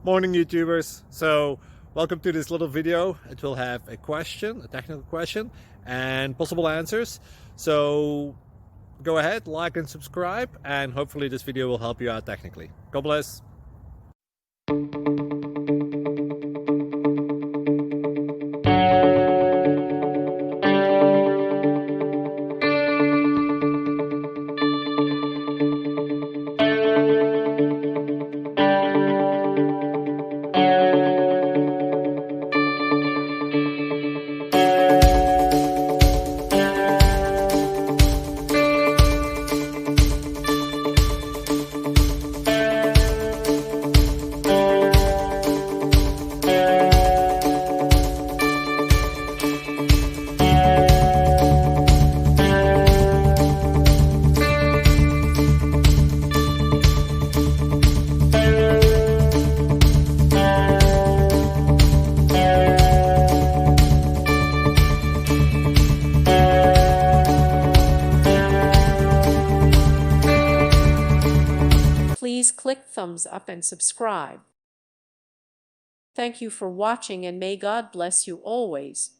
Morning YouTubers. So welcome to this little video. It will have a question, a technical question, and possible answers. So go ahead, like and subscribe, and hopefully this video will help you out technically. God bless. Please click thumbs up and subscribe. Thank you for watching, and may God bless you always.